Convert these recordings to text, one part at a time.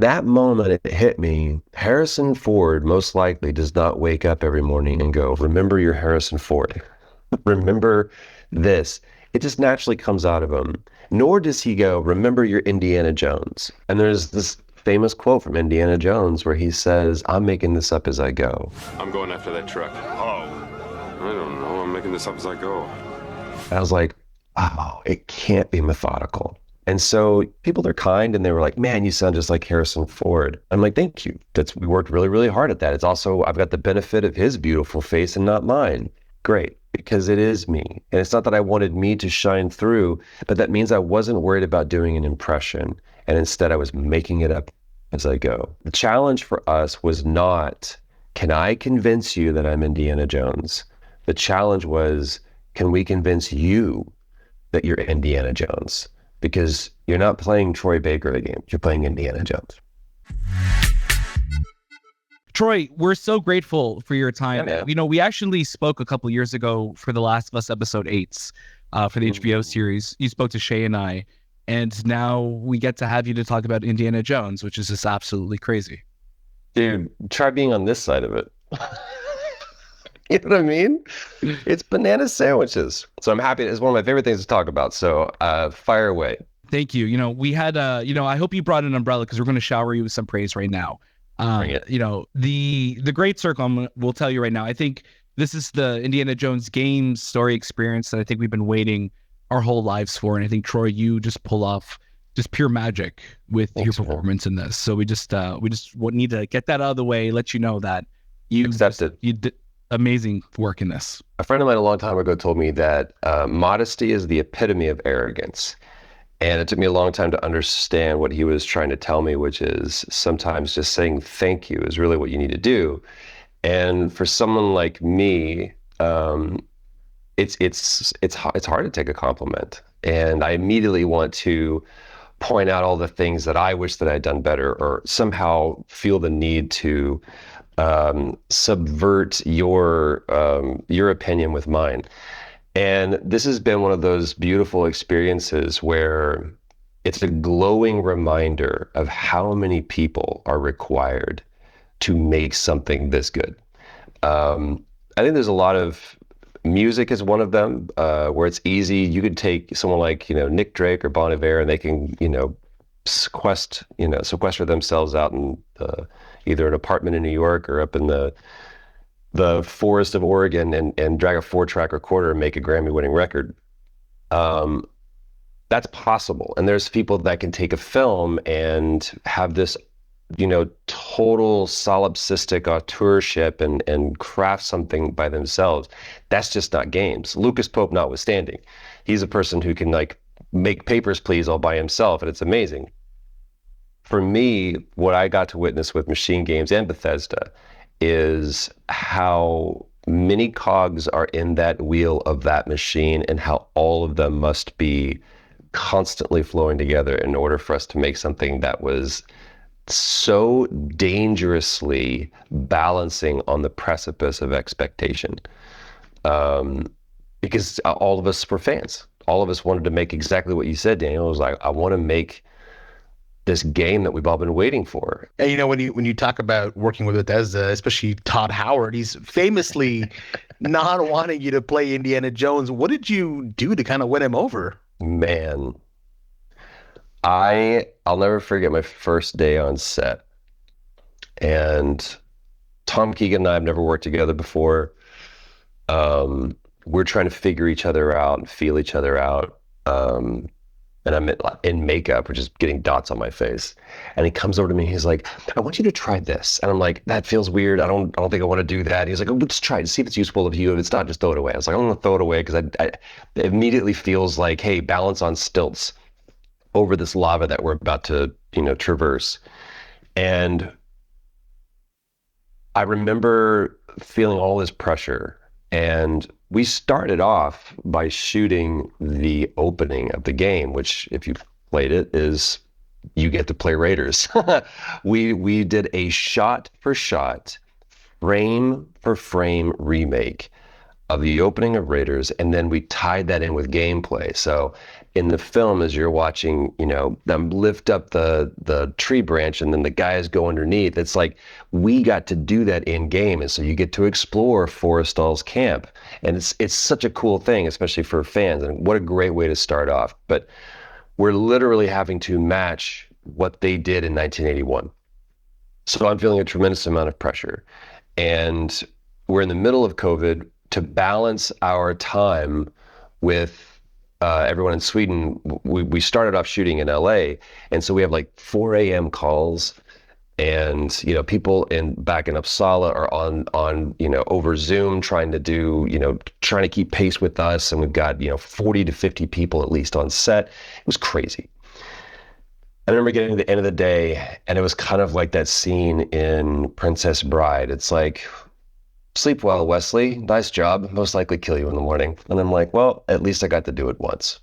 that moment it hit me. Harrison Ford most likely does not wake up every morning and go, remember your Harrison Ford. Remember this. It just naturally comes out of him. Nor does he go, remember your Indiana Jones. And there's this famous quote from Indiana Jones where he says, I'm making this up as I go. I'm going after that truck. Oh, I don't know. I'm making this up as I go. I was like, wow, it can't be methodical. And so people are kind and they were like, man, you sound just like Harrison Ford. I'm like, thank you. We worked really, really hard at that. It's also, I've got the benefit of his beautiful face and not mine. Great, because it is me. And it's not that I wanted me to shine through, but that means I wasn't worried about doing an impression. And instead I was making it up as I go. The challenge for us was not, can I convince you that I'm Indiana Jones? The challenge was, can we convince you that you're Indiana Jones? Because you're not playing Troy Baker again, you're playing Indiana Jones. Troy, we're so grateful for your time. Yeah, you know, we actually spoke a couple years ago for The Last of Us episode 8 for the HBO series. You spoke to Shay and I, and now we get to have you to talk about Indiana Jones, which is just absolutely crazy. Dude, try being on this side of it. You know what I mean? It's banana sandwiches. So I'm happy. It's one of my favorite things to talk about. So fire away. Thank you. You know, we had, I hope you brought an umbrella because we're going to shower you with some praise right now. Bring it. You know, the Great Circle, will tell you right now, I think this is the Indiana Jones game story experience that I think we've been waiting our whole lives for. And I think, Troy, you just pull off just pure magic with your performance in this. So we just need to get that out of the way, let you know that you did amazing work in this. A friend of mine a long time ago told me that modesty is the epitome of arrogance. And it took me a long time to understand what he was trying to tell me, which is sometimes just saying thank you is really what you need to do. And for someone like me, it's hard to take a compliment. And I immediately want to point out all the things that I wish that I'd done better, or somehow feel the need to subvert your opinion with mine. And this has been one of those beautiful experiences where it's a glowing reminder of how many people are required to make something this good. I think there's a lot of music is one of them, where it's easy. You could take someone like, Nick Drake or Bon Iver, and they can, sequester themselves out in either an apartment in New York or up in the forest of Oregon and drag a 4-track recorder and make a Grammy-winning record. That's possible. And there's people that can take a film and have this, total solipsistic auteurship and craft something by themselves. That's just not games. Lucas Pope notwithstanding. He's a person who can make Papers, Please all by himself, and it's amazing. For me, what I got to witness with Machine Games and Bethesda is how many cogs are in that wheel of that machine and how all of them must be constantly flowing together in order for us to make something that was so dangerously balancing on the precipice of expectation. Because all of us were fans. All of us wanted to make exactly what you said, Daniel. It was like, I want to make this game that we've all been waiting for. And when you talk about working with Bethesda, especially Todd Howard, he's famously not wanting you to play Indiana Jones. What did you do to kind of win him over? Man, I'll never forget my first day on set. And Tom Keegan and I have never worked together before. We're trying to figure each other out and feel each other out. And I'm in makeup, which is getting dots on my face. And he comes over to me, and he's like, I want you to try this. And I'm like, that feels weird. I don't think I want to do that. And he's like, oh, let's try it, see if it's useful to you. If it's not, just throw it away. I was like, I'm gonna throw it away because it immediately feels like, hey, balance on stilts over this lava that we're about to, traverse. And I remember feeling all this pressure. And we started off by shooting the opening of the game, which, if you've played it, is you get to play Raiders. We did a shot-for-shot, frame-for-frame remake of the opening of Raiders, and then we tied that in with gameplay. So in the film as you're watching, them lift up the tree branch and then the guys go underneath. It's like we got to do that in game, and so you get to explore Forrestal's camp, and it's such a cool thing, especially for fans. And what a great way to start off. But we're literally having to match what they did in 1981. So I'm feeling a tremendous amount of pressure, and we're in the middle of COVID. To balance our time with everyone in Sweden, we started off shooting in LA, and so we have like 4 a.m. calls, and people back in Uppsala are on over Zoom trying to keep pace with us, and we've got 40 to 50 people at least on set. It was crazy. I remember getting to the end of the day, and it was kind of like that scene in Princess Bride. It's like, sleep well, Wesley. Nice job. Most likely kill you in the morning. And I'm like, well, at least I got to do it once.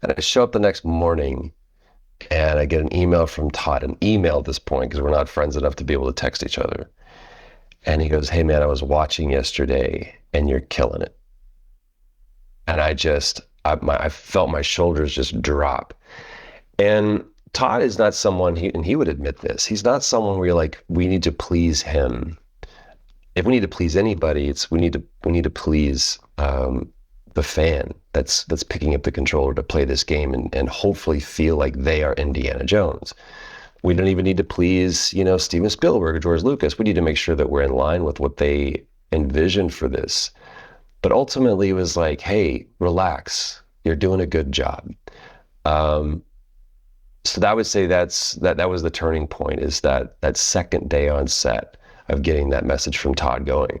And I show up the next morning, and I get an email from Todd, an email at this point, because we're not friends enough to be able to text each other. And he goes, hey man, I was watching yesterday, and you're killing it. And I felt my shoulders just drop. And Todd is not someone, and he would admit this, he's not someone where you're like, we need to please him. If we need to please anybody, we need to please the fan that's picking up the controller to play this game and hopefully feel like they are Indiana Jones. We don't even need to please, Steven Spielberg or George Lucas. We need to make sure that we're in line with what they envisioned for this. But ultimately, it was like, hey, relax. You're doing a good job. So I would say that was the turning point, is that second day on set of getting that message from Todd going,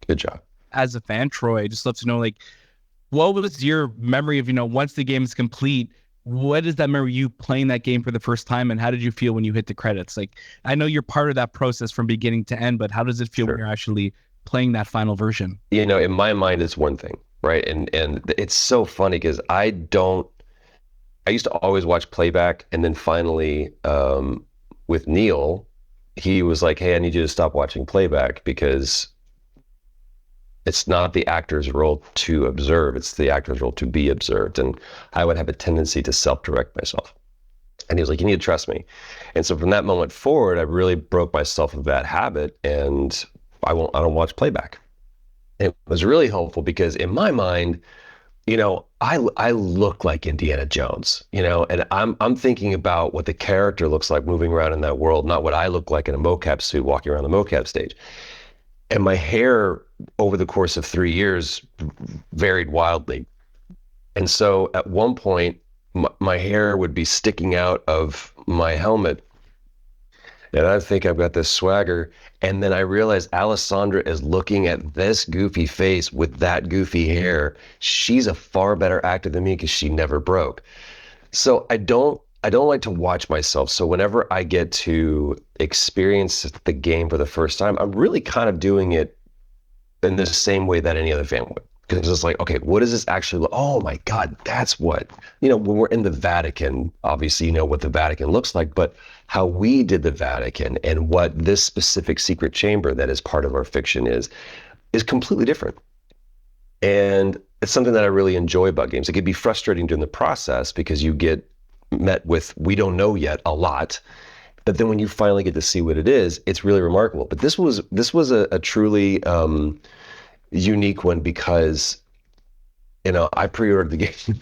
good job. As a fan, Troy, I'd just love to know, like, what was your memory of, once the game is complete, what is that memory of you playing that game for the first time, and how did you feel when you hit the credits? Like, I know you're part of that process from beginning to end, but how does it feel when you're actually playing that final version? In my mind, it's one thing, right? And it's so funny because I used to always watch playback, and then finally, with Neil, he was like, hey, I need you to stop watching playback because it's not the actor's role to observe, it's the actor's role to be observed. And I would have a tendency to self-direct myself. And he was like, you need to trust me. And so from that moment forward, I really broke myself of that habit, and I don't watch playback. It was really helpful because in my mind, I look like Indiana Jones, and I'm thinking about what the character looks like moving around in that world, not what I look like in a mocap suit walking around the mocap stage. And my hair over the course of 3 years varied wildly. And so at one point, my hair would be sticking out of my helmet. And I think I've got this swagger. And then I realized Alessandra is looking at this goofy face with that goofy hair. She's a far better actor than me because she never broke. So I don't like to watch myself. So whenever I get to experience the game for the first time, I'm really kind of doing it in the same way that any other fan would. Because it's like, okay, what does this actually look? Oh my God, that's what, when we're in the Vatican, obviously, what the Vatican looks like, but how we did the Vatican and what this specific secret chamber that is part of our fiction is completely different. And it's something that I really enjoy about games. It can be frustrating during the process because you get met with, we don't know yet a lot. But then when you finally get to see what it is, it's really remarkable. But this was a truly unique one because I pre-ordered the game,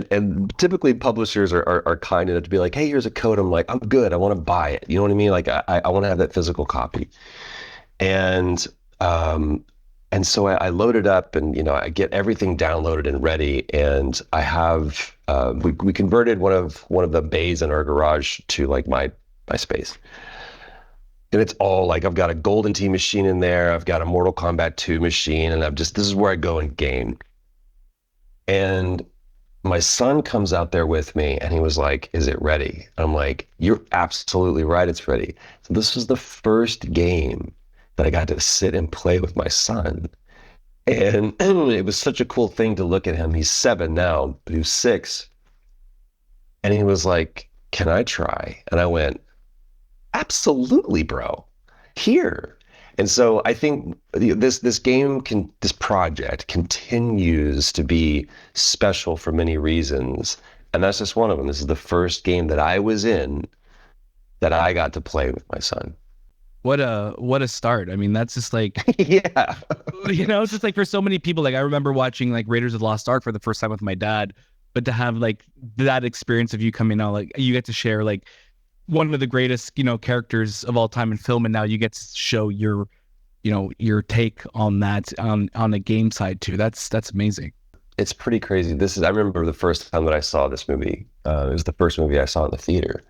and typically publishers are kind enough to be like, hey, here's a code. I'm like, I'm good. I want to buy it. You know what I mean? Like I want to have that physical copy, and so I load it up, and I get everything downloaded and ready, and I have we converted one of the bays in our garage to like my space. And it's all like, I've got a Golden Tee machine in there. I've got a Mortal Kombat 2 machine, and this is where I go and game. And my son comes out there with me, and he was like, is it ready? I'm like, you're absolutely right, it's ready. So this was the first game that I got to sit and play with my son. And it was such a cool thing to look at him. He's 7 now, but he was 6. And he was like, can I try? And I went, absolutely, bro. Here. And so I think this project continues to be special for many reasons, and that's just one of them. This is the first game that I was in that I got to play with my son. What a start. I mean, that's just like, Yeah. it's just like for so many people, like I remember watching like Raiders of the Lost Ark for the first time with my dad, but to have like that experience of you coming out, like you get to share like one of the greatest, characters of all time in film, and now you get to show your take on that on the game side too. That's amazing. It's pretty crazy. I remember the first time that I saw this movie. It was the first movie I saw in the theater.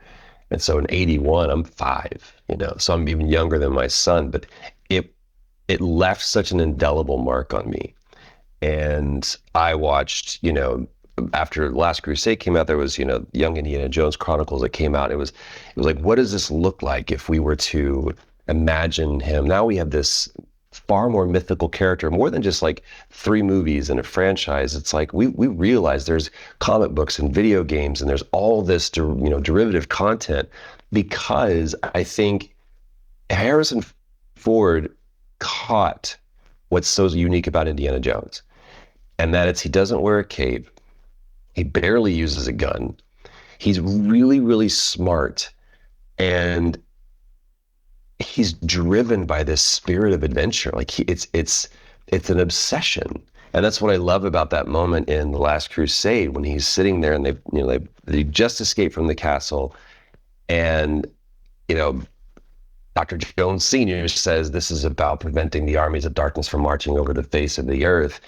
And so in 81, I'm 5, so I'm even younger than my son, but it left such an indelible mark on me. And I watched, after Last Crusade came out, there was, Young Indiana Jones Chronicles that came out. It was like, what does this look like if we were to imagine him? Now we have this far more mythical character, more than just like 3 movies in a franchise. It's like we realize there's comic books and video games, and there's all this derivative content, because I think Harrison Ford caught what's so unique about Indiana Jones, and that he doesn't wear a cape, he barely uses a gun, he's really, really smart, and he's driven by this spirit of adventure. Like it's an obsession. And that's what I love about that moment in The Last Crusade, when he's sitting there and they just escaped from the castle, and Dr. Jones Sr. says this is about preventing the armies of darkness from marching over the face of the earth.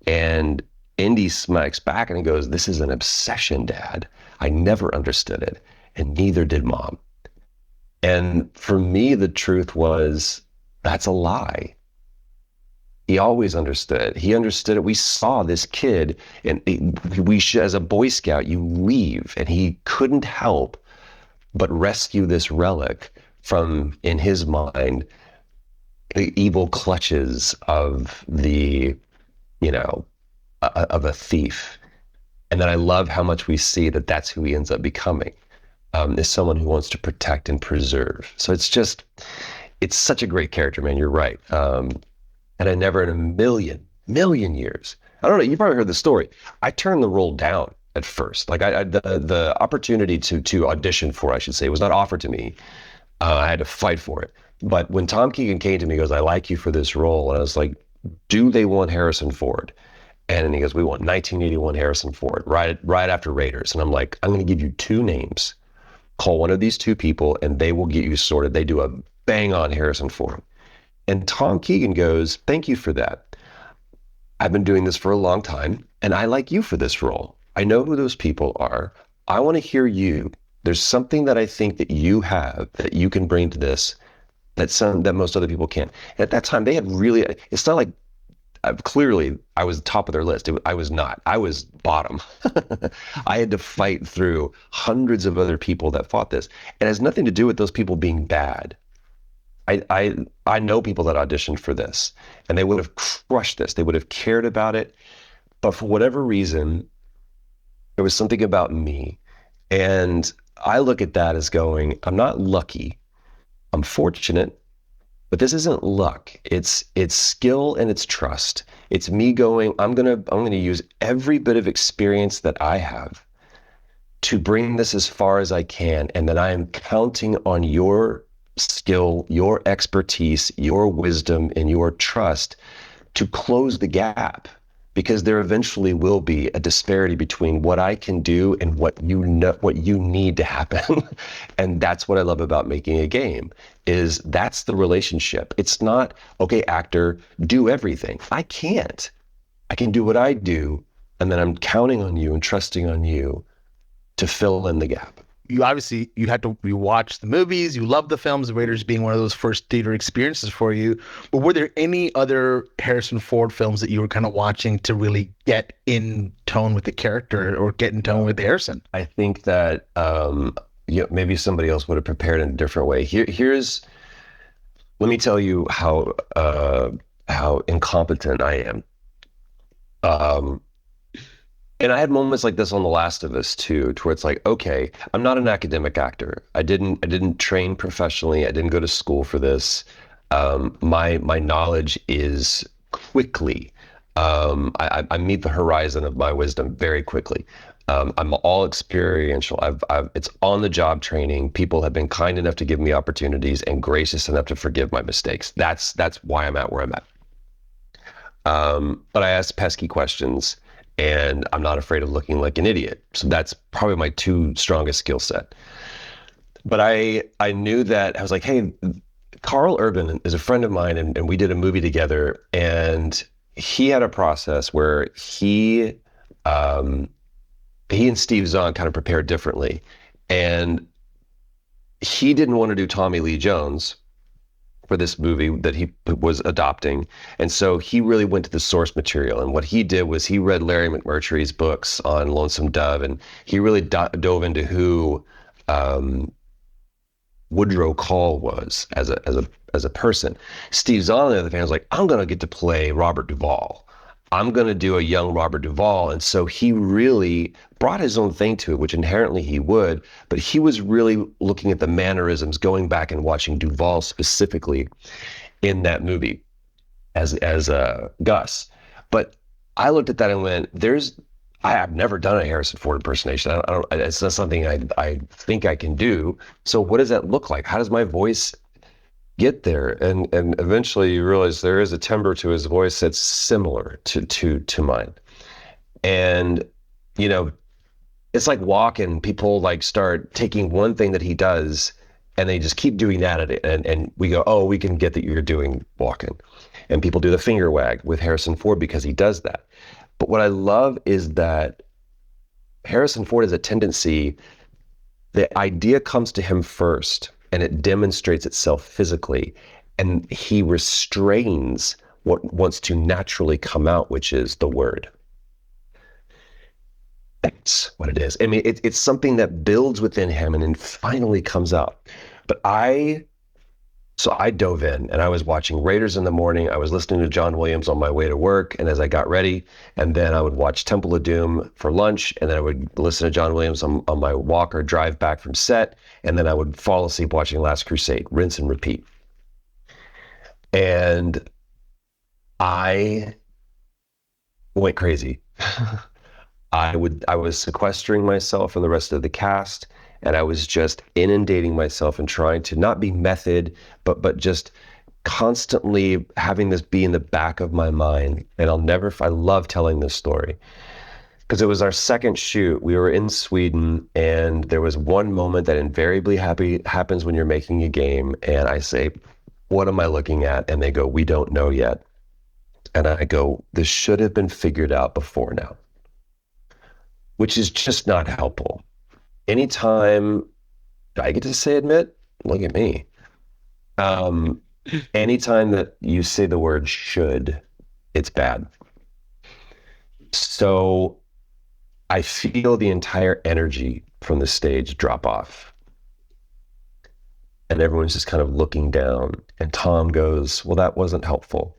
And Indy smacks back and goes, "This is an obsession, Dad. I never understood it, and neither did Mom." And for me, the truth was, that's a lie. He always understood. He understood it. We saw this kid, and as a Boy Scout, you leave, and he couldn't help but rescue this relic from, in his mind, the evil clutches of of a thief. And then I love how much we see that that's who he ends up becoming. Is someone who wants to protect and preserve. So it's such a great character, man. You're right. And I never in a million years, I don't know, you probably heard the story, I turned the role down at first. Like the opportunity to audition for, I should say, was not offered to me. I had to fight for it. But when Tom Keegan came to me, he goes, "I like you for this role." And I was like, "Do they want Harrison Ford?" And he goes, "We want 1981 Harrison Ford, right after Raiders." And I'm like, "I'm going to give you 2 names. Call one of these 2 people and they will get you sorted." They do a bang on Harrison Ford. And Tom Keegan goes, "Thank you for that. I've been doing this for a long time, and I like you for this role. I know who those people are. I want to hear you. There's something that I think that you have that you can bring to this that most other people can't." And at that time, they had really, it's not like, clearly I was top of their list. I was not. I was bottom. I had to fight through hundreds of other people that fought this. It has nothing to do with those people being bad. I know people that auditioned for this, and they would have crushed this. They would have cared about it. But for whatever reason, there was something about me. And I look at that as going, I'm not lucky. I'm fortunate. But this isn't luck. It's skill and it's trust. It's me going, I'm gonna use every bit of experience that I have to bring this as far as I can, and then I am counting on your skill, your expertise, your wisdom, and your trust to close the gap. Because there eventually will be a disparity between what I can do and what you need to happen. And that's what I love about making a game, is that's the relationship. It's not, okay, actor, do everything. I can't. I can do what I do, and then I'm counting on you and trusting on you to fill in the gap. You had to rewatch the movies. You love the films, Raiders being one of those first theater experiences for you. But were there any other Harrison Ford films that you were kind of watching to really get in tone with the character or get in tone with Harrison? I think that maybe somebody else would have prepared in a different way. Let me tell you how incompetent I am. And I had moments like this on The Last of Us too, to where it's like, okay, I'm not an academic actor. I didn't train professionally. I didn't go to school for this. My knowledge is quickly. I meet the horizon of my wisdom very quickly. I'm all experiential. It's on the job training. People have been kind enough to give me opportunities and gracious enough to forgive my mistakes. That's why I'm at where I'm at. But I ask pesky questions, and I'm not afraid of looking like an idiot. So that's probably my two strongest skill set. But I knew that I was like, hey, Carl Urban is a friend of mine, and we did a movie together, and he had a process where he and Steve Zahn kind of prepared differently. And he didn't want to do Tommy Lee Jones for this movie that he was adopting. And so he really went to the source material. And what he did was he read Larry McMurtry's books on Lonesome Dove, and he really dove into who Woodrow Call was as a person. Steve Zahn, on the other hand, was like, I'm going to get to play Robert Duvall. I'm going to do a young Robert Duvall. And so he really brought his own thing to it, which inherently he would, but he was really looking at the mannerisms, going back and watching Duvall specifically in that movie as Gus. But I looked at that and went, I have never done a Harrison Ford impersonation. It's not something I think I can do. So what does that look like? How does my voice get there? And eventually you realize there is a timbre to his voice that's similar to mine. And, you know, it's like walking. People like start taking one thing that he does and they just keep doing that at it. And we go, oh, we can get that you're doing walking. And people do the finger wag with Harrison Ford because he does that. But what I love is that Harrison Ford has a tendency, the idea comes to him first and it demonstrates itself physically, and he restrains what wants to naturally come out, which is the word. That's what it is. I mean, it's something that builds within him and then finally comes out. But So I dove in and I was watching Raiders in the morning. I was listening to John Williams on my way to work and as I got ready. And then I would watch Temple of Doom for lunch. And then I would listen to John Williams on my walk or drive back from set. And then I would fall asleep watching Last Crusade, rinse and repeat. And I went crazy. I was sequestering myself from the rest of the cast. And I was just inundating myself and trying to not be method, but just constantly having this be in the back of my mind. And I love telling this story because it was our second shoot. We were in Sweden and there was one moment that invariably happens when you're making a game. And I say, what am I looking at? And they go, we don't know yet. And I go, this should have been figured out before now, which is just not helpful. Anytime, do I get to admit? Look at me. Anytime that you say the word should, it's bad. So I feel the entire energy from the stage drop off. And everyone's just kind of looking down. And Tom goes, well, that wasn't helpful.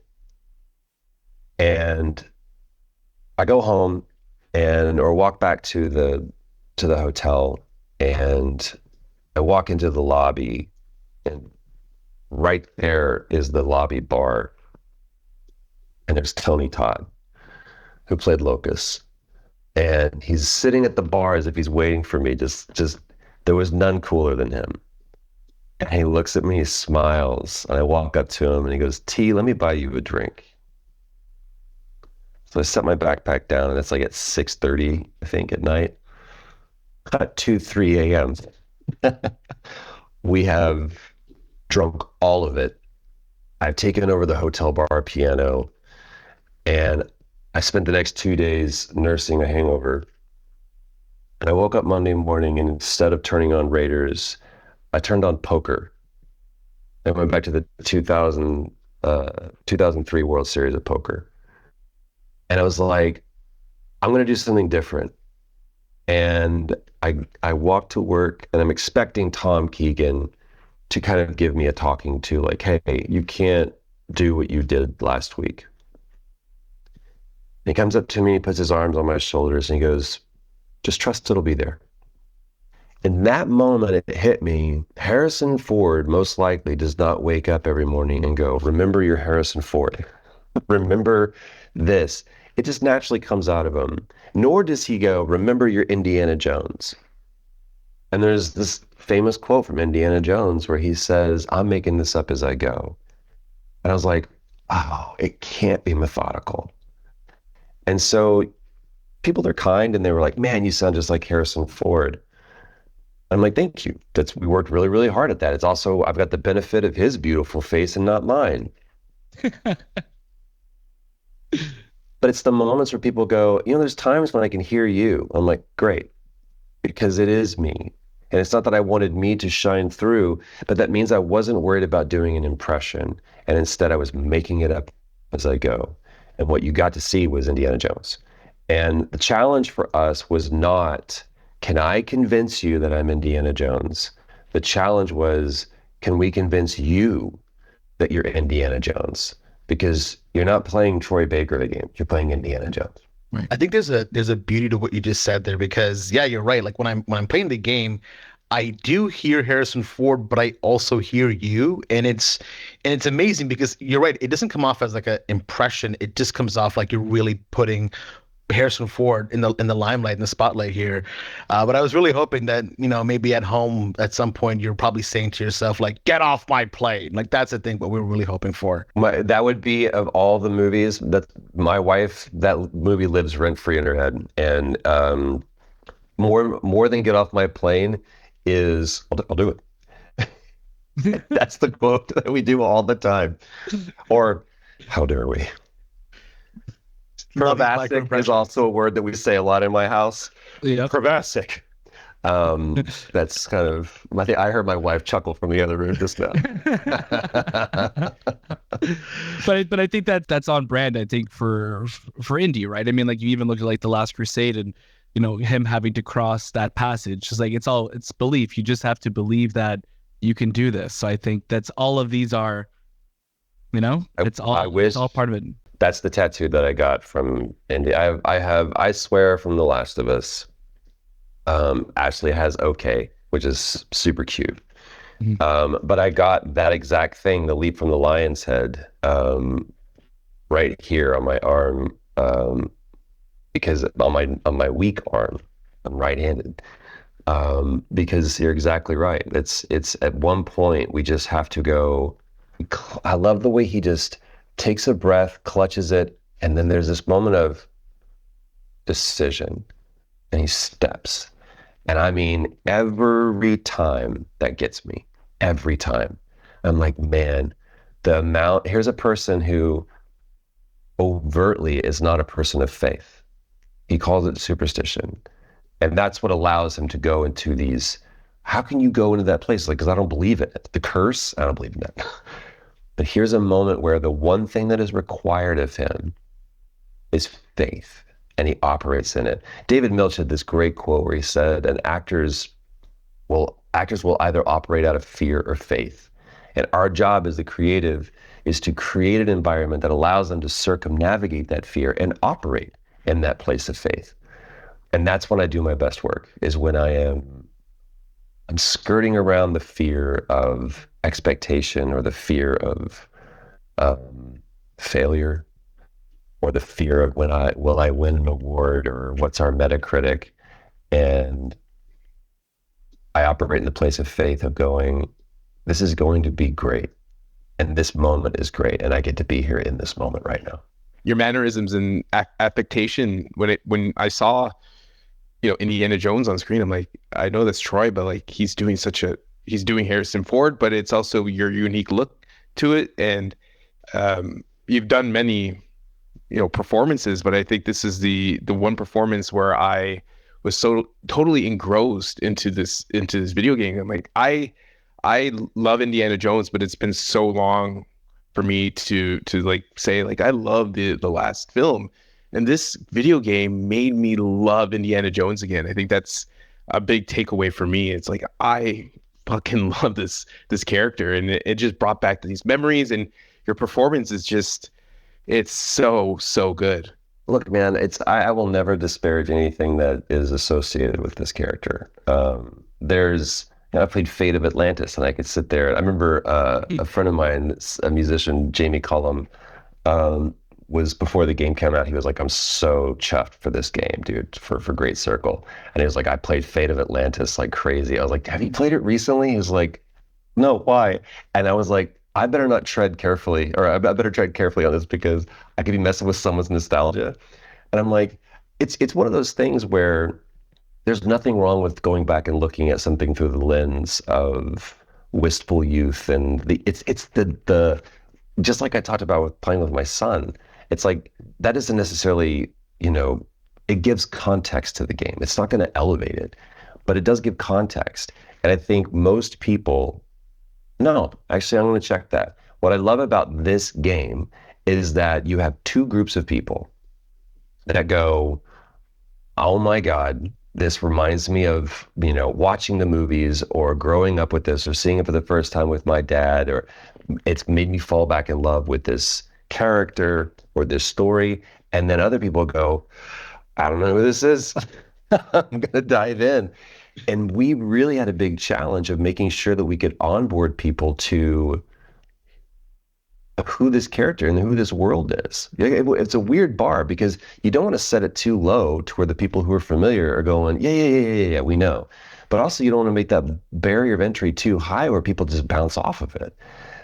And I go home or walk back to the hotel, and I walk into the lobby, and right there is the lobby bar, and there's Tony Todd, who played Locust, and he's sitting at the bar as if he's waiting for me. Just there was none cooler than him. And he looks at me, he smiles, and I walk up to him, and he goes, T, let me buy you a drink. So I set my backpack down, and it's like at 6:30, I think, at night. At 2-3 a.m. We have drunk all of it. I've taken over the hotel bar piano, and I spent the next 2 days nursing a hangover. And I woke up Monday morning, and instead of turning on Raiders, I turned on poker. I went back to the 2003 World Series of Poker. And I was like, I'm going to do something different. And I walked to work, and I'm expecting Tom Keegan to kind of give me a talking to, like, hey, you can't do what you did last week. And he comes up to me, puts his arms on my shoulders, and he goes, just trust it'll be there. In that moment, it hit me. Harrison Ford most likely does not wake up every morning and go, remember your Harrison Ford. Remember this. It just naturally comes out of him. Nor does he go, remember your Indiana Jones. And there's this famous quote from Indiana Jones where he says, I'm making this up as I go. And I was like, oh, it can't be methodical. And so people are kind and they were like, man, you sound just like Harrison Ford. I'm like, thank you. We worked really, really hard at that. It's also, I've got the benefit of his beautiful face and not mine. But it's the moments where people go, there's times when I can hear you. I'm like, great, because it is me. And it's not that I wanted me to shine through, but that means I wasn't worried about doing an impression. And instead I was making it up as I go. And what you got to see was Indiana Jones. And the challenge for us was not, can I convince you that I'm Indiana Jones? The challenge was, can we convince you that you're Indiana Jones? Because you're not playing Troy Baker again. You're playing Indiana Jones. Right. I think there's a beauty to what you just said there, because yeah, you're right. Like when I'm playing the game, I do hear Harrison Ford, but I also hear you, and it's amazing because you're right. It doesn't come off as like an impression. It just comes off like you're really putting Harrison Ford in the limelight, in the spotlight here. But I was really hoping that, maybe at home at some point you're probably saying to yourself like, "Get off my plane!" Like that's the thing. What we were really hoping for. That would be, of all the movies that my wife, that movie lives rent free in her head, and more than get off my plane is I'll do it. That's the quote that we do all the time. Or how dare we? Kravasic is also a word that we say a lot in my house. Yeah. Kravasic. That's kind of, I heard my wife chuckle from the other room just now. But I think that's on brand, I think, for Indy, right? I mean, like you even look at like The Last Crusade and, him having to cross that passage. It's like, it's belief. You just have to believe that you can do this. So I think that's all of these are, it's all part of it. That's the tattoo that I got from Indy. I swear from The Last of Us. Ashley has okay, which is super cute. Mm-hmm. But I got that exact thing, the leap from the lion's head, right here on my arm, because on my weak arm, I'm right-handed. Because you're exactly right. It's at one point we just have to go. I love the way he just takes a breath, clutches it, and then there's this moment of decision, and he steps. And I mean, every time that gets me, every time. I'm like, man, here's a person who overtly is not a person of faith. He calls it superstition. And that's what allows him to go into these, how can you go into that place? Like, because I don't believe in it. The curse, I don't believe in that. But here's a moment where the one thing that is required of him is faith, and he operates in it. David Milch had this great quote where he said, and actors will either operate out of fear or faith. And our job as the creative is to create an environment that allows them to circumnavigate that fear and operate in that place of faith. And that's when I do my best work, is when I'm skirting around the fear of expectation, or the fear of failure, or the fear of will I win an award, or what's our Metacritic. And I operate in the place of faith of going, this is going to be great. And this moment is great. And I get to be here in this moment right now. Your mannerisms and affectation, when I saw, Indiana Jones on screen, I'm like, I know that's Troy, but like he's doing Harrison Ford, but it's also your unique look to it. And you've done many, performances, but I think this is the one performance where I was so totally engrossed into this video game. I'm like, I love Indiana Jones, but it's been so long for me to like say like I love the last film, and this video game made me love Indiana Jones again. I think that's a big takeaway for me. It's like I fucking love this character, and it just brought back these memories. And your performance is just, it's so good. Look, man, I will never disparage anything that is associated with this character. I played Fate of Atlantis, and I could sit there. I remember a friend of mine, a musician, Jamie Cullum, um, was before the game came out. He was like, "I'm so chuffed for this game, dude, for Great Circle." And he was like, "I played Fate of Atlantis like crazy." I was like, "Have you played it recently?" He was like, "No, why?" And I was like, I better not tread carefully, or I better tread carefully on this because I could be messing with someone's nostalgia. And I'm like, it's one of those things where there's nothing wrong with going back and looking at something through the lens of wistful youth and it's the just like I talked about with playing with my son. It's like that isn't necessarily, it gives context to the game. It's not going to elevate it, but it does give context. And I think most people, no, actually, I'm going to check that. What I love about this game is that you have two groups of people that go, oh my God, this reminds me of, watching the movies or growing up with this or seeing it for the first time with my dad, or it's made me fall back in love with this character or this story. And then other people go, I don't know who this is. I'm going to dive in. And we really had a big challenge of making sure that we could onboard people to who this character and who this world is. It's a weird bar because you don't want to set it too low to where the people who are familiar are going, yeah, we know. But also you don't want to make that barrier of entry too high where people just bounce off of it.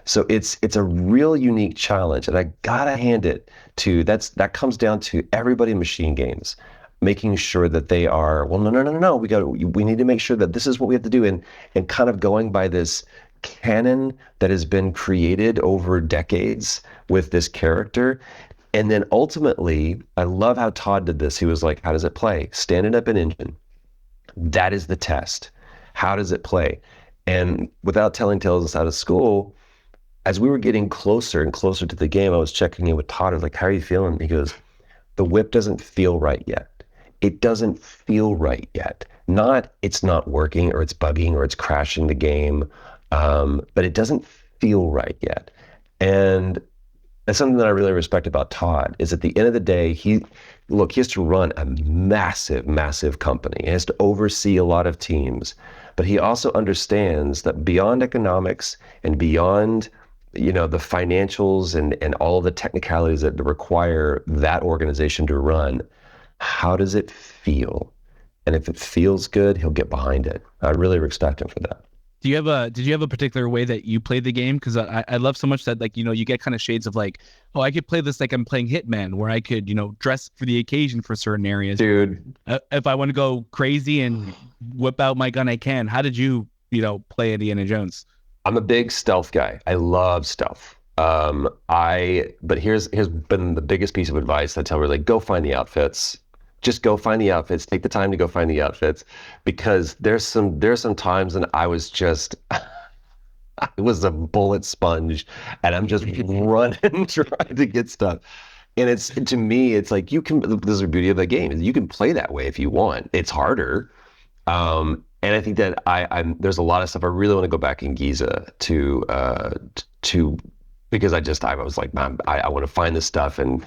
So it's a real unique challenge, and I gotta hand it to that comes down to everybody in machine games, making sure that they are, well, no. We need to make sure that this is what we have to do, and kind of going by this canon that has been created over decades with this character. And then ultimately, I love how Todd did this. He was like, how does it play? Standing up an engine. That is the test. How does it play? And without telling tales out of school, as we were getting closer and closer to the game, I was checking in with Todd. I was like, how are you feeling? He goes, the whip doesn't feel right yet. It doesn't feel right yet. Not it's not working or it's bugging or it's crashing the game, but it doesn't feel right yet. And that's something that I really respect about Todd is at the end of the day, he has to run a massive, massive company. He has to oversee a lot of teams, but he also understands that beyond economics and beyond the financials and all the technicalities that require that organization to run, how does it feel? And if it feels good, he'll get behind it. I really respect him for that. Did you have a particular way that you played the game? Because I love so much that you get kind of shades of like, oh, I could play this like I'm playing Hitman, where I could dress for the occasion for certain areas. Dude, if I want to go crazy and whip out my gun, I can. How did you play Indiana Jones? I'm a big stealth guy. I love stealth. But here's been the biggest piece of advice I tell her, like, go find the outfits. Just go find the outfits. Take the time to go find the outfits, because there's some times when I was just I was a bullet sponge, and I'm just running trying to get stuff. And to me, it's like this is the beauty of the game is you can play that way if you want. It's harder. And I think that there's a lot of stuff I really want to go back in Giza to because I was like, man, I want to find this stuff and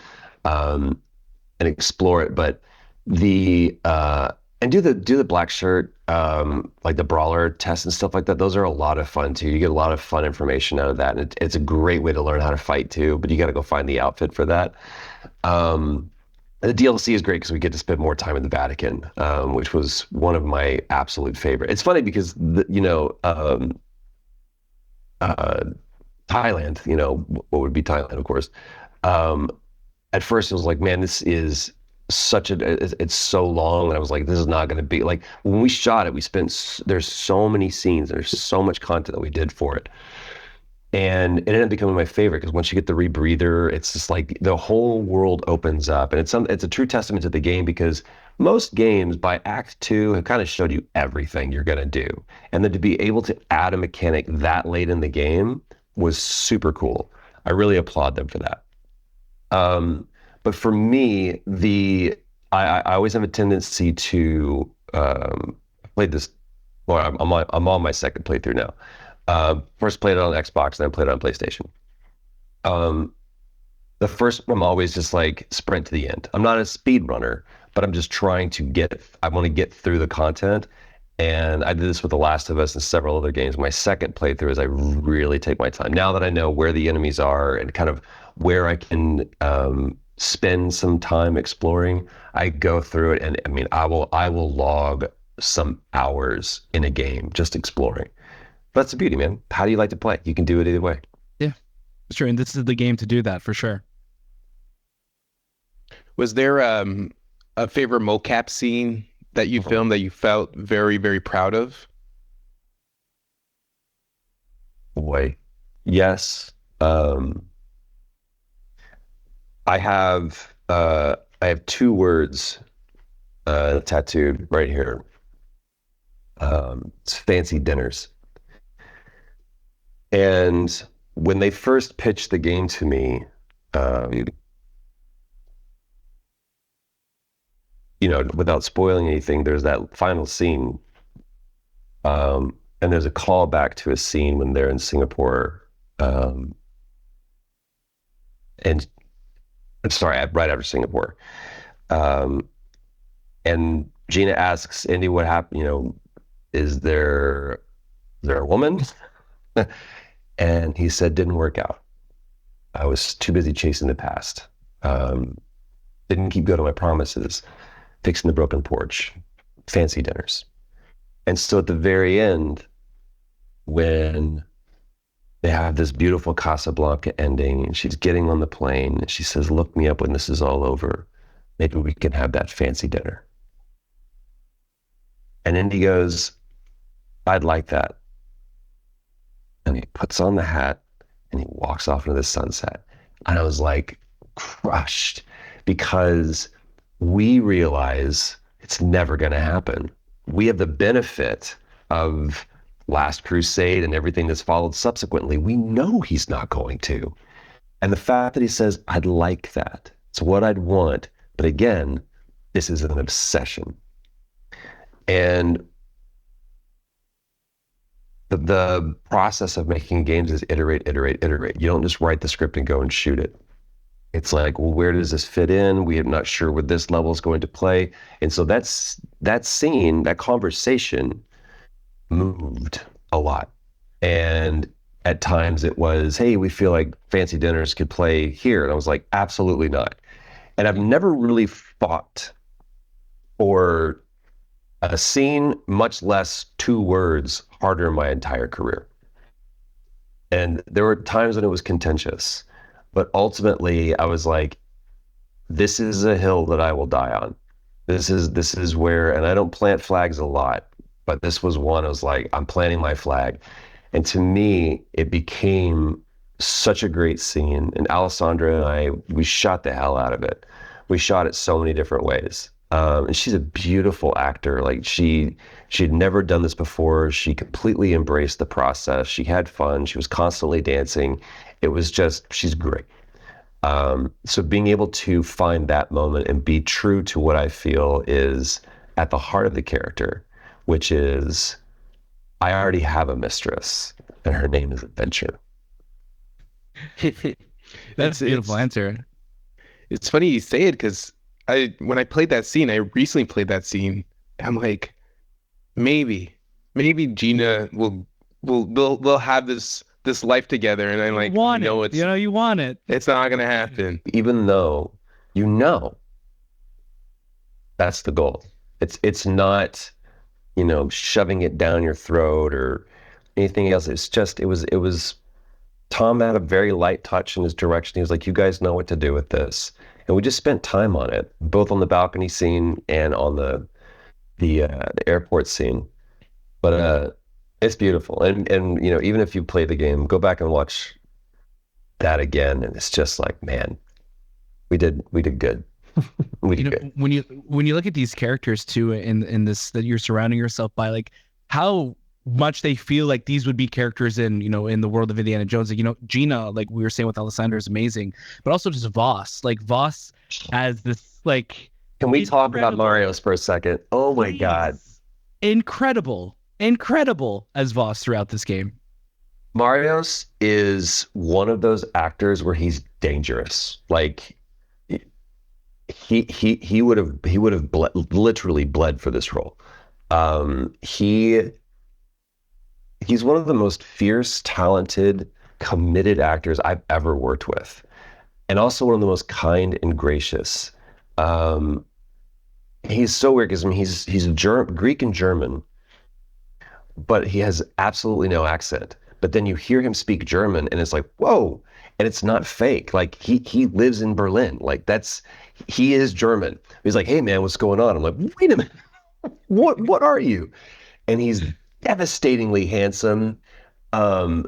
explore it. But and do the black shirt, like the brawler test and stuff like that. Those are a lot of fun too. You get a lot of fun information out of that, and it's a great way to learn how to fight too. But you got to go find the outfit for that. The DLC is great because we get to spend more time in the Vatican, which was one of my absolute favorite. It's funny because Thailand, what would be Thailand, of course. At first, it was like, man, this is it's so long, and I was like, this is not going to be like when we shot it. There's so many scenes, there's so much content that we did for it. And it ended up becoming my favorite because once you get the rebreather, it's just like the whole world opens up, and it's a true testament to the game because most games by Act 2 have kind of showed you everything you're gonna do, and then to be able to add a mechanic that late in the game was super cool. I really applaud them for that. But for me, I always have a tendency to play this. Well, I'm on my second playthrough now. First played it on Xbox, then played it on PlayStation. The first one, I'm always just like sprint to the end. I'm not a speed runner, but I'm just trying to I want to get through the content. And I did this with The Last of Us and several other games. My second playthrough is I really take my time. Now that I know where the enemies are and kind of where I can spend some time exploring, I go through it. And I mean, I will log some hours in a game just exploring. But that's the beauty, man. How do you like to play? You can do it either way. Yeah, sure. And this is the game to do that for sure. Was there a favorite mocap scene that you filmed that you felt very, very proud of? Boy, yes. I have two words tattooed right here. It's fancy dinners. And when they first pitched the game to me, without spoiling anything, there's that final scene, and there's a callback to a scene when they're in Singapore, and sorry, right after Singapore, and Gina asks Indy what happened. Is there a woman? And he said, didn't work out. I was too busy chasing the past. Didn't keep good on my promises. Fixing the broken porch, fancy dinners. And so at the very end, when they have this beautiful Casablanca ending and she's getting on the plane and she says, look me up when this is all over. Maybe we can have that fancy dinner. And Indy goes, I'd like that. And he puts on the hat and he walks off into the sunset. And I was like crushed because we realize it's never going to happen. We have the benefit of Last Crusade and everything that's followed subsequently. We know he's not going to. And the fact that he says, I'd like that. It's what I'd want. But again, this is an obsession. And the process of making games is iterate, iterate, iterate. You don't just write the script and go and shoot it. It's like, well, where does this fit in? We are not sure where this level is going to play. And so that scene, that conversation moved a lot. And at times it was, hey, we feel like fancy dinners could play here. And I was like, absolutely not. And I've never really fought for a scene, much less 2 words, harder in my entire career. And there were times when it was contentious, but ultimately I was like, this is a hill that I will die on. This is where, and I don't plant flags a lot, but this was one. I was like, I'm planting my flag. And to me, it became such a great scene. And Alessandra and I, we shot the hell out of it. We shot it so many different ways. And she's a beautiful actor. Like she'd never done this before. She completely embraced the process. She had fun. She was constantly dancing. It was just, she's great. So being able to find that moment and be true to what I feel is at the heart of the character, which is, I already have a mistress and her name is Adventure. That's a beautiful answer. It's funny you say it because when I played that scene, I recently played that scene. I'm like, maybe Gina will have this life together, and I'm like, you want it. It's not gonna happen. Even though that's the goal. It's not shoving it down your throat or anything else. It's just it was Tom had a very light touch in his direction. He was like, you guys know what to do with this. And we just spent time on it, both on the balcony scene and on the airport scene. But it's beautiful. And even if you play the game, go back and watch that again, and it's just like, man, we did good. We did good. When you look at these characters too, in this that you're surrounding yourself by, like how much they feel like these would be characters in the world of Indiana Jones. Like, Gina, like we were saying with Alessandra, is amazing, but also just Voss. Like Voss has this like. Can we talk about Marios for a second? Oh my God, incredible as Voss throughout this game. Marios is one of those actors where he's dangerous. Like he would have literally bled for this role. He's one of the most fierce, talented, committed actors I've ever worked with, and also one of the most kind and gracious. He's so weird because I mean he's Greek and German, but he has absolutely no accent. But then you hear him speak German, and it's like, whoa, and it's not fake. Like he lives in Berlin. Like he is German. He's like, hey man, what's going on? I'm like, wait a minute, what are you? And he's devastatingly handsome. And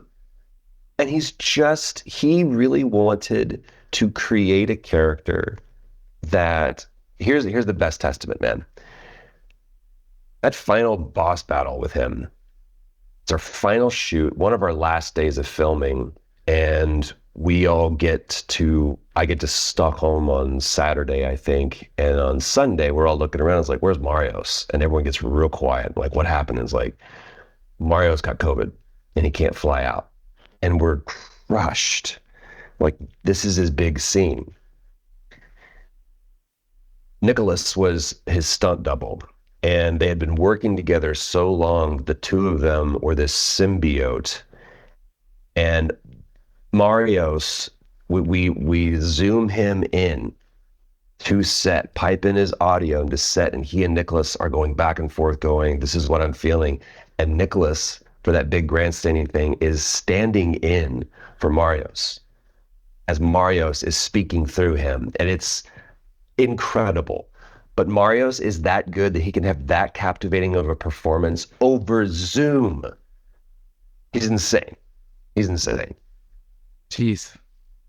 he really wanted to create a character that here's the best testament, man. That final boss battle with him, it's our final shoot, one of our last days of filming, and I get to Stockholm on Saturday, I think, and on Sunday we're all looking around. It's like, where's Marios? And everyone gets real quiet. Like, what happened? It's like, Mario's got COVID and he can't fly out. And we're crushed. Like, this is his big scene. Nicholas was his stunt double, and they had been working together so long, the two of them were this symbiote. And Marios, we zoom him in to set, pipe in his audio into set, and he and Nicholas are going back and forth going, this is what I'm feeling. And Nicholas, for that big grandstanding thing, is standing in for Marios as Marios is speaking through him. And it's incredible. But Marios is that good that he can have that captivating of a performance over Zoom. He's insane. He's insane. Jeez.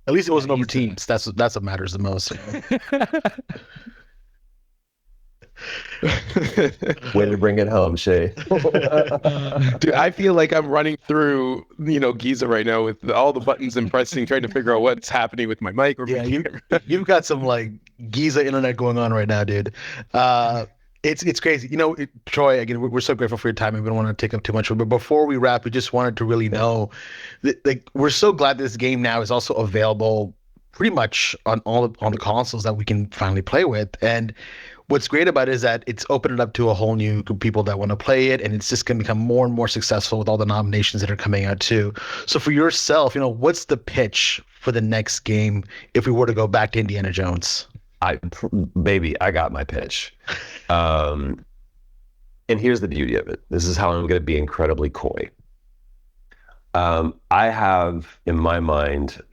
At least it wasn't over Teams. That's what matters the most. Way to bring it home, Shay. Dude, I feel like I'm running through, Giza right now with all the buttons and pressing, trying to figure out what's happening with my mic. Or Yeah, you've got some like Giza internet going on right now, dude. It's crazy. Troy, again, we're so grateful for your time and we don't want to take up too much. But before we wrap, we just wanted to really know that, like, we're so glad this game now is also available pretty much on the consoles that we can finally play with. And what's great about it is that it's opened it up to a whole new group of people that want to play it, and it's just going to become more and more successful with all the nominations that are coming out too. So for yourself, what's the pitch for the next game if we were to go back to Indiana Jones? Baby, I got my pitch. And here's the beauty of it. This is how I'm going to be incredibly coy. I have in my mind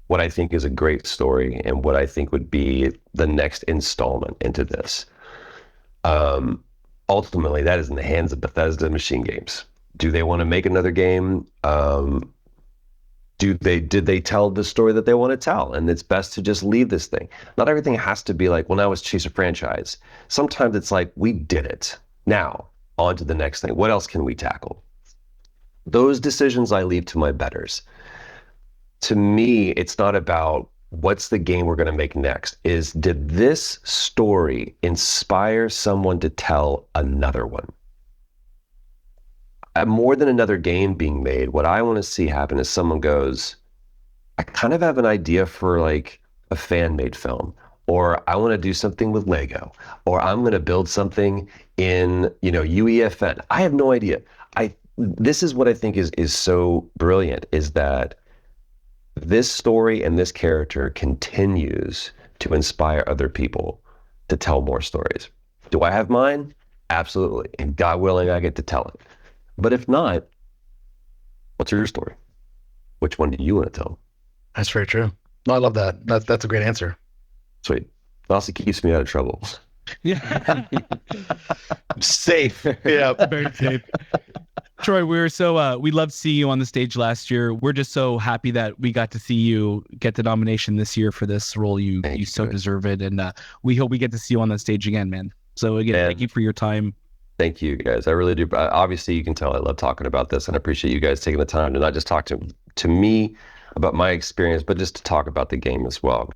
what I think is a great story and what I think would be the next installment into this. Ultimately, that is in the hands of Bethesda Machine Games. Do they want to make another game? Did they tell the story that they want to tell? And it's best to just leave this thing. Not everything has to be like, well, now let's chase a franchise. Sometimes it's like, we did it. Now, on to the next thing. What else can we tackle? Those decisions I leave to my betters. To me, it's not about what's the game we're going to make next. Did this story inspire someone to tell another one? More than another game being made, what I want to see happen is someone goes, I kind of have an idea for like a fan-made film, or I want to do something with Lego, or I'm going to build something in, UEFN. I have no idea. This is what I think is so brilliant, is that this story and this character continues to inspire other people to tell more stories. Do I have mine? Absolutely. And God willing, I get to tell it. But if not, what's your story? Which one do you want to tell? That's very true. No, I love that. That's a great answer. Sweet. It also keeps me out of trouble. Yeah. Safe. Yeah. Very safe. Troy, we loved seeing you on the stage last year. We're just so happy that we got to see you get the nomination this year for this role. You so deserve it. And we hope we get to see you on the stage again, man. So again, thank you for your time. Thank you, guys. I really do. Obviously, you can tell I love talking about this, and I appreciate you guys taking the time to not just talk to me about my experience, but just to talk about the game as well.